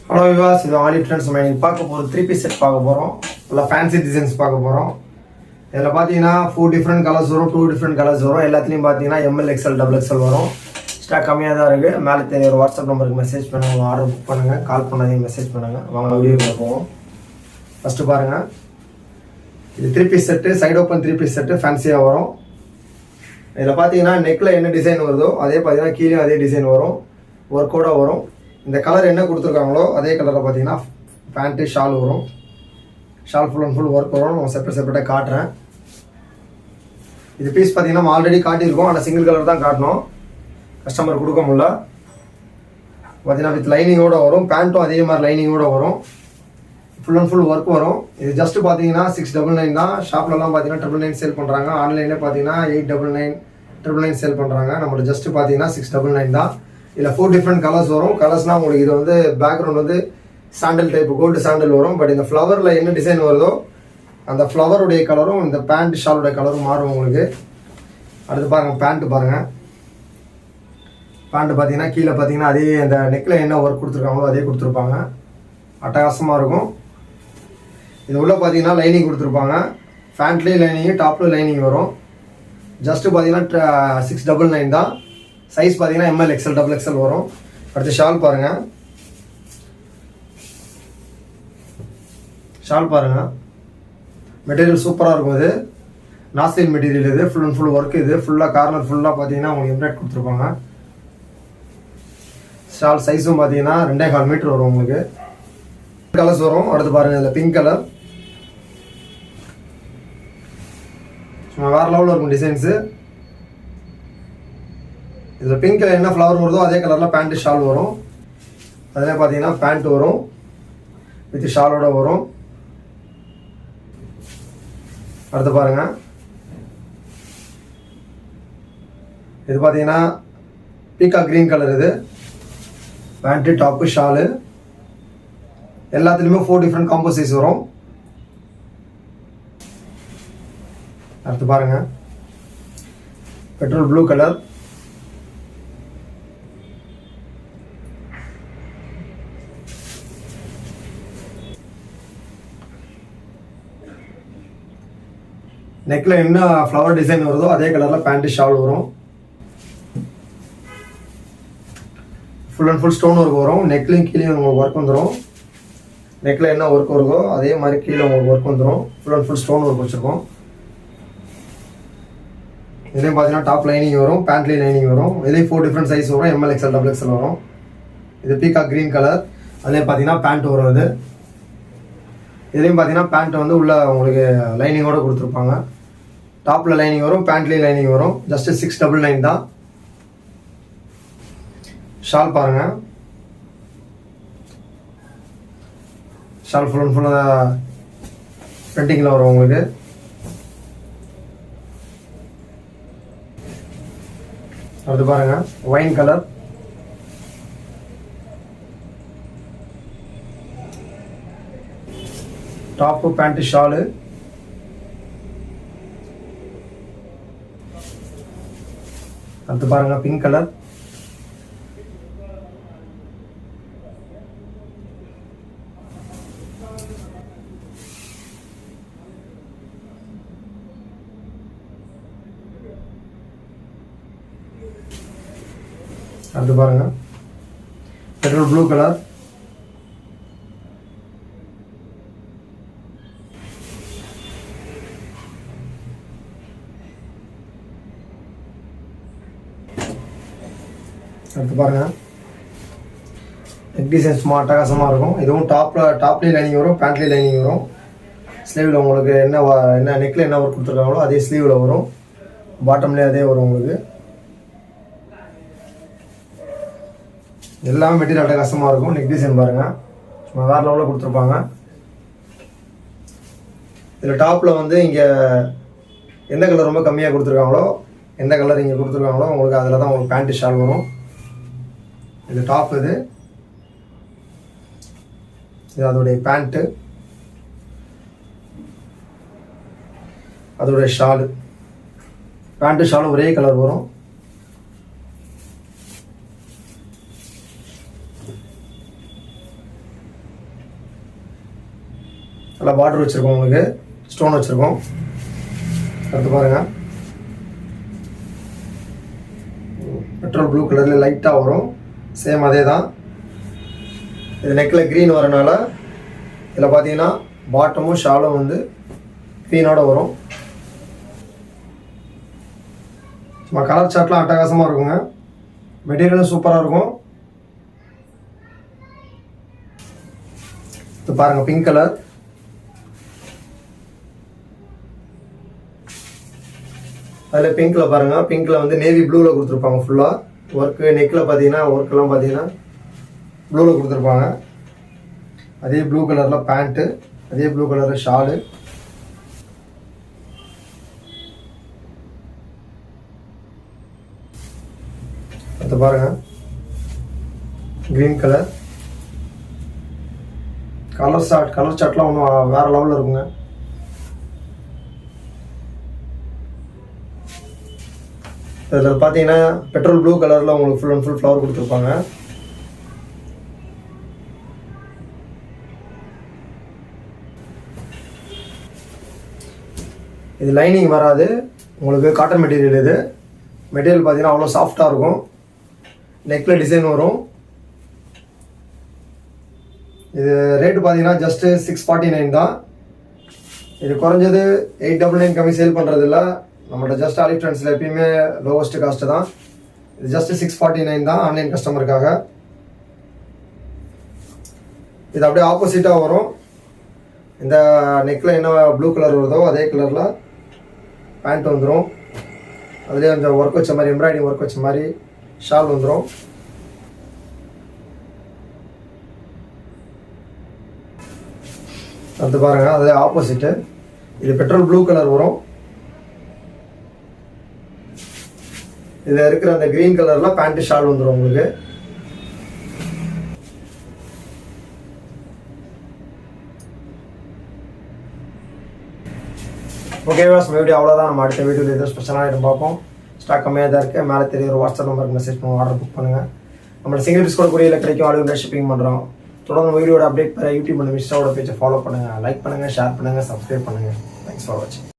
Hello விவாஸ், இது ஆலி trends. நம்ம இன்னைக்கு பார்க்க போகிறோம் 3 பீஸ் செட் பார்க்க போகிறோம். இல்லை ஃபேன்சி டிசைன்ஸ் பார்க்க போகிறோம். இதில் பார்த்தீங்கன்னா 4 டிஃப்ரெண்ட் கலர்ஸ் வரும், 2 டிஃப்ரெண்ட் கலர்ஸ் வரும். எல்லாத்துலேயும் பார்த்தீங்கன்னா ML XL XXL வரும். ஸ்டாக் கம்மியாக தான் இருக்குது. மேலே தெரிய ஒரு வாட்ஸ்அப் நம்பருக்கு மெசேஜ் பண்ணுங்கள், ஆர்டர் புக் பண்ணுங்கள், கால் பண்ணாதீங்க, மெசேஜ் பண்ணுங்கள். வாங்க வீடியோ போவோம். ஃபஸ்ட்டு பாருங்கள், இது 3 piece set, side open 3 piece set ஃபேன்சியாக வரும். இதில் பார்த்தீங்கன்னா நெக்கில் என்ன டிசைன் வருதோ அதே பார்த்தீங்கன்னா கீழே அதே டிசைன் வரும், ஒர்க்கோட வரும். இந்த கலர் என்ன கொடுத்துருக்காங்களோ அதே கலரில் பார்த்தீங்கன்னா பேண்ட்டு ஷால் வரும். Shawl full and full work வரும். நம்ம செப்பரேட்டாக காட்டுறேன். இது பீஸ் பார்த்தீங்கன்னா நம்ம ஆல்ரெடி காட்டியிருக்கோம், ஆனால் சிங்கிள் கலர் தான் காட்டணும், கஸ்டமர் கொடுக்க முடியல. பார்த்தீங்கன்னா வித் லைனிங்கோடு வரும். பேண்ட்டும் அதே மாதிரி லைனிங்கோடு வரும். ஃபுல் அண்ட் ஃபுல் ஒர்க் வரும். இது ஜஸ்ட் பார்த்தீங்கன்னா 699 தான். ஷாப்லலாம் பார்த்தீங்கன்னா 999 சேல் பண்ணுறாங்க. ஆன்லைனில் பார்த்தீங்கன்னா 899 999 சேல் பண்ணுறாங்க. நம்மளோட ஜஸ்ட் பார்த்தீங்கன்னா 699 தான். இதில் 4 டிஃப்ரெண்ட் கலர்ஸ் வரும். கலர்ஸ்னால் உங்களுக்கு இது வந்து பேக்ரவுண்ட் வந்து சாண்டல் டைப், கோல்டு சாண்டல் வரும். பட் இந்த ஃப்ளவரில் என்ன டிசைன் வருதோ அந்த ஃப்ளவருடைய கலரும் இந்த பேண்ட் ஷாலுடைய கலரும் மாறும் உங்களுக்கு. அடுத்து பாருங்கள், பேண்ட்டு பாருங்கள். பேண்ட்டு பார்த்தீங்கன்னா கீழே பார்த்தீங்கன்னா அதே அந்த நெக்கில் என்ன ஒர்க் கொடுத்துருக்காங்களோ அதே கொடுத்துருப்பாங்க. அட்டகாசமாக இருக்கும். இது உள்ளே பார்த்தீங்கன்னா லைனிங் கொடுத்துருப்பாங்க. பேண்ட்லேயும் லைனிங்கு, டாப்லேயும் லைனிங் வரும். ஜஸ்ட்டு பார்த்தீங்கன்னா 699 தான். சைஸ் பார்த்தீங்கன்னா ML XL XXL வரும். அடுத்து ஷால் பாருங்கள். ஷால் பாருங்கள், மெட்டீரியல் சூப்பராக இருக்கும். இது நாஸ்லின் மெட்டீரியல். இது ஃபுல் அண்ட் ஃபுல் ஒர்க். இது ஃபுல்லாக கார்னர் ஃபுல்லாக பார்த்தீங்கன்னா உங்களுக்கு எம்ப்ராய்ட் கொடுத்துருப்பாங்க. ஷால் சைஸும் பார்த்தீங்கன்னா 2.25 மீட்டர் வரும் உங்களுக்கு. கலர்ஸ் வரும். அடுத்து பாருங்கள், இதில் பிங்க் கலர் சும்மா வேறு லெவலில் இருக்கும் டிசைன்ஸு. இதில் பிங்க் கலர் என்ன ஃப்ளவர் வருதோ அதே கலரில் பேண்ட்டு ஷால் வரும். அதில் பார்த்தீங்கன்னா பேண்ட் வரும் வித் ஷாலோட வரும். அடுத்து பாருங்கள், இது பார்த்தீங்கன்னா பீக்கா க்ரீன் கலர். இது பேண்ட்டு, டாப்பு, ஷாலு எல்லாத்துலேயுமே 4 டிஃப்ரெண்ட் காம்போ சைஸ் வரும். அடுத்து பாருங்கள், பெட்ரோல் ப்ளூ கலர். நெக்கில் என்ன ஃப்ளவர் டிசைன் வருதோ அதே கலரில் பேண்ட்டு ஷால் வரும். Full and full stone work வரும். நெக்லையும் கீழே உங்களுக்கு ஒர்க் வந்துடும். நெக்கில் என்ன ஒர்க் வருதோ அதே மாதிரி கீழே உங்களுக்கு ஒர்க் வந்துடும். Full and full stone work வச்சுருக்கோம். இதுலேயும் பார்த்தீங்கன்னா டாப் லைனிங் வரும், பேண்ட்லேயும் லைனிங் வரும். இதுலேயும் 4 டிஃப்ரெண்ட் சைஸ் வரும். ML XL XXL வரும். இது பீக்கா க்ரீன் கலர். அதுலேயும் பார்த்தீங்கன்னா பேண்ட் வரும். இதுலேயும் பார்த்தீங்கன்னா பேண்ட் வந்து உள்ள உங்களுக்கு லைனிங்கோடு கொடுத்துருப்பாங்க. டாப்பில் லைனிங் வரும், பேண்ட்லேயும் லைனிங் வரும். ஜஸ்ட்டு 699 தான். ஷால் பாருங்கள். ஷால் ஃபுல் அண்ட் ஃபுல்லாக பிரிண்டிங்கில் வரும் உங்களுக்கு. அடுத்து பாருங்கள், wine colour. Top, pant, shawl. அடுத்து பாருங்கள், பிங்க் கலர். அடுத்து பாருங்கள், பெட்ரோல் ப்ளூ கலர். அடுத்து பாருங்கள், நெக் டிசைன் சும்மா அட்டகாசமாக இருக்கும். இதுவும் டாப்லேயும் லைனிங் வரும், பேண்ட்லேயும் லைனிங் வரும். ஸ்லீவில் உங்களுக்கு என்ன நெக்கில் என்ன ஒர்க் கொடுத்துருக்காங்களோ அதே ஸ்லீவில் வரும். பாட்டம்லேயே அதே வரும் உங்களுக்கு. எல்லாமே மெட்டீரியல் அட்டகாசமாக இருக்கும். நெக் டிசைன் பாருங்கள், சும்மா வேறு லெவலில் கொடுத்துருப்பாங்க. இதில் டாப்பில் வந்து இங்கே எந்த கலர் ரொம்ப கம்மியாக கொடுத்துருக்காங்களோ, எந்த கலர் இங்கே கொடுத்துருக்காங்களோ உங்களுக்கு அதில் தான் உங்களுக்கு பேண்ட்டு ஷால் வரும். இது டாப். இது அதோடைய பேண்ட்டு, அதோடைய ஷாலு. பேண்ட்டு ஷாலும் ஒரே கலர் வரும். நல்லா பார்டர் வச்சுருக்கோம், உங்களுக்கு ஸ்டோன் வச்சுருக்கோம். அடுத்து பாருங்கள், பெட்ரோல் ப்ளூ கலரில் லைட்டாக வரும், சேம் அதே தான். இது நெக்கில் க்ரீன் வரனால இதில் பார்த்தீங்கன்னா பாட்டமும் ஷாலும் வந்து க்ரீனோட வரும். சும்மா கலர் சார்ட்லாம் அட்டகாசமாக இருக்குங்க, மெட்டீரியலும் சூப்பராக இருக்கும். இது பாருங்கள், பிங்க் கலர். அதில் பிங்க்கில் பாருங்கள், பிங்க்கில் வந்து நேவி ப்ளூவில் கொடுத்துருப்பாங்க ஃபுல்லாக. ஒர்க்கு நெக்கில் பார்த்தீங்கன்னா ஒர்க்கெல்லாம் பார்த்தீங்கன்னா ப்ளூவில் கொடுத்துருப்பாங்க. அதே ப்ளூ கலரில் பேண்ட்டு, அதே ப்ளூ கலரில் ஷாலு. அடுத்து பாருங்கள், க்ரீன் கலர். கலர் சார்ட்லாம் ஒன்றும் வேறு லெவலில் இருக்குங்க. இதில் பார்த்தீங்கன்னா பெட்ரோல் ப்ளூ கலரில் உங்களுக்கு ஃபுல் அண்ட் ஃபுல் ஃப்ளவர் கொடுத்துருப்பாங்க. இது லைனிங் வராது, உங்களுக்கு காட்டன் மெட்டீரியல். இது மெட்டீரியல் பார்த்தீங்கன்னா அவ்வளோ சாஃப்டாக இருக்கும். நெக்கில் டிசைன் வரும். இது ரேட்டு பார்த்தீங்கன்னா ஜஸ்ட்டு 649 தான். இது குறைஞ்சது 899 கம்மி சேல் பண்ணுறதில்ல நம்மள்ட்ட. ஜஸ்ட் ஆலிவ் ட்ரெண்ட்ஸில் எப்பயுமே லோவஸ்ட்டு காஸ்ட்டு தான். இது ஜஸ்ட்டு 649 தான் ஆன்லைன் கஸ்டமருக்காக. இது அப்படியே ஆப்போசிட்டாக வரும். இந்த நெக்கில் என்ன ப்ளூ கலர் வருதோ அதே கலரில் பேண்ட் வந்துடும். அதுலேயே கொஞ்சம் ஒர்க் வச்ச மாதிரி, எம்ப்ராய்டிங் ஒர்க் வச்ச மாதிரி ஷால் வந்துடும். அது பாருங்கள், அதே ஆப்போசிட்டு. இது பெட்ரோல் ப்ளூ கலர் வரும். இதில் இருக்கிற அந்த க்ரீன் கலரில் பேண்ட்டு ஷால் வந்துடும் உங்களுக்கு. ஓகே வாஸ், வீடியோ அவ்வளோதான். நம்ம அடுத்த வீடியோவில் ஏதோ ஸ்பெஷலாக ஐட்டம் பார்ப்போம். ஸ்டாக் கம்மியாக தான் இருக்குது. மேலே தெரிய ஒரு வாட்ஸ்அப் நம்பருக்கு மெசேஜ் பண்ணுவோம், ஆர்டர் புக் பண்ணுங்கள். நம்மளோட சிங்கிள் பீஸ் கூட கூடிய கிடைக்கும், ஆல் ஷிப்பிங் பண்ணுறோம். தொடர்ந்து வீடியோட அப்டேட் பெற யூடியூப் பண்ண இன்ஸ்டாவோட பேஜை ஃபாலோ பண்ணுங்கள், லைக் பண்ணுங்கள், ஷேர் பண்ணுங்கள், சப்ஸ்கிரைப் பண்ணுங்கள். தேங்க்ஸ் ஃபார் வாட்சிங்.